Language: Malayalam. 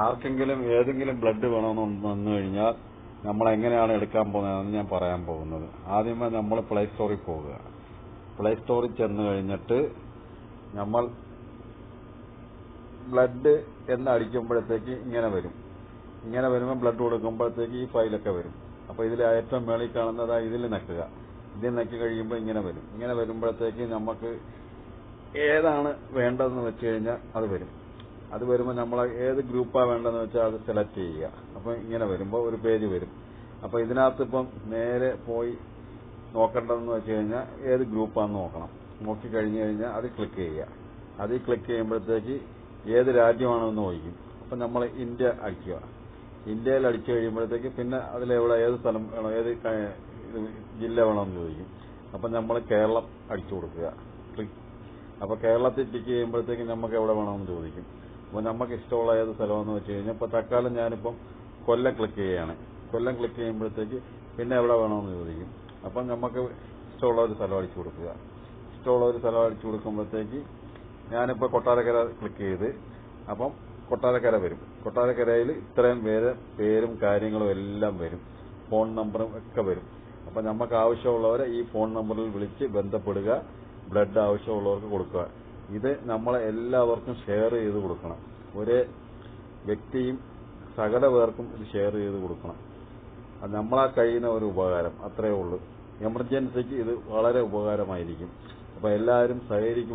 ആർക്കെങ്കിലും ഏതെങ്കിലും ബ്ലഡ് വേണമെന്ന് വന്നു കഴിഞ്ഞാൽ നമ്മൾ എങ്ങനെയാണ് എടുക്കാൻ പോകുന്നതെന്ന് ഞാൻ പറയാൻ പോകുന്നത്. ആദ്യമേ നമ്മൾ പ്ലേ സ്റ്റോറിൽ പോവുക. പ്ലേ സ്റ്റോറിൽ ചെന്ന് കഴിഞ്ഞിട്ട് നമ്മൾ ബ്ലഡ് എന്ന് അടിക്കുമ്പോഴത്തേക്ക് ഇങ്ങനെ വരും. ഇങ്ങനെ വരുമ്പോൾ ബ്ലഡ് കൊടുക്കുമ്പോഴത്തേക്ക് ഈ ഫയലൊക്കെ വരും. അപ്പോൾ ഇതിൽ ഏറ്റവും മേളിൽ കാണുന്നത് ഇതിൽ നിൽക്കുക. ഇതിൽ നിൽക്കി കഴിയുമ്പോൾ ഇങ്ങനെ വരും. ഇങ്ങനെ വരുമ്പോഴത്തേക്ക് നമുക്ക് ഏതാണ് വേണ്ടതെന്ന് വെച്ച് കഴിഞ്ഞാൽ അത് വരും. അത് വരുമ്പോൾ നമ്മൾ ഏത് ഗ്രൂപ്പാണ് വേണ്ടതെന്ന് വെച്ചാൽ അത് സെലക്ട് ചെയ്യുക. അപ്പോൾ ഇങ്ങനെ വരുമ്പോൾ ഒരു പേജ് വരും. അപ്പോൾ ഇതിനകത്ത് ഇപ്പം നേരെ പോയി നോക്കേണ്ടതെന്ന് വെച്ച് കഴിഞ്ഞാൽ ഏത് ഗ്രൂപ്പാണെന്ന് നോക്കണം. നോക്കി കഴിഞ്ഞ് കഴിഞ്ഞാൽ അത് ക്ലിക്ക് ചെയ്യുക. അതിൽ ക്ലിക്ക് ചെയ്യുമ്പോഴത്തേക്ക് ഏത് രാജ്യമാണെന്ന് ചോദിക്കും. അപ്പം നമ്മൾ ഇന്ത്യ അടിക്കുക. ഇന്ത്യയിൽ അടിച്ചു കഴിയുമ്പോഴത്തേക്ക് പിന്നെ അതിലെവിടെ ഏത് സ്ഥലം വേണോ, ഏത് ജില്ല വേണമെന്ന് ചോദിക്കും. അപ്പം നമ്മൾ കേരളം അടിച്ചു കൊടുക്കുക. അപ്പോൾ കേരളത്തിൽ ടിക്ക് ചെയ്യുമ്പോഴത്തേക്ക് നമുക്ക് എവിടെ വേണമെന്ന് ചോദിക്കും. അപ്പോൾ നമുക്ക് ഇഷ്ടമുള്ള ഏത് സ്ഥലമെന്ന് വെച്ച് കഴിഞ്ഞാൽ ഇപ്പോൾ തൽക്കാലം ഞാനിപ്പം കൊല്ലം ക്ലിക്ക് ചെയ്യുകയാണ്. കൊല്ലം ക്ലിക്ക് ചെയ്യുമ്പോഴത്തേക്ക് പിന്നെ എവിടെ വേണമെന്ന് ചോദിക്കും. അപ്പം നമുക്ക് ഇഷ്ടമുള്ള ഒരു സ്ഥലം അടിച്ചു കൊടുക്കുക. ഇഷ്ടമുള്ള ഒരു സ്ഥലം അടിച്ചു കൊടുക്കുമ്പോഴത്തേക്ക് ഞാനിപ്പോൾ കൊട്ടാരക്കര ക്ലിക്ക് ചെയ്ത് അപ്പം കൊട്ടാരക്കര വരും. കൊട്ടാരക്കരയിൽ ഇത്രയും പേരും കാര്യങ്ങളും എല്ലാം വരും. ഫോൺ നമ്പറും ഒക്കെ വരും. അപ്പം നമുക്ക് ആവശ്യമുള്ളവരെ ഈ ഫോൺ നമ്പറിൽ വിളിച്ച് ബന്ധപ്പെടുക. ബ്ലഡ് ആവശ്യമുള്ളവർക്ക് കൊടുക്കുക. ഇത് നമ്മളെ എല്ലാവർക്കും ഷെയർ ചെയ്ത് കൊടുക്കണം. ഒരേ വ്യക്തിയും സകല പേർക്കും ഇത് ഷെയർ ചെയ്ത് കൊടുക്കണം. അത് നമ്മളാ കഴിയുന്ന ഒരു ഉപകാരം അത്രയേ ഉള്ളൂ. എമർജൻസിക്ക് ഇത് വളരെ ഉപകാരമായിരിക്കും. അപ്പോൾ എല്ലാവരും സഹകരിക്കും.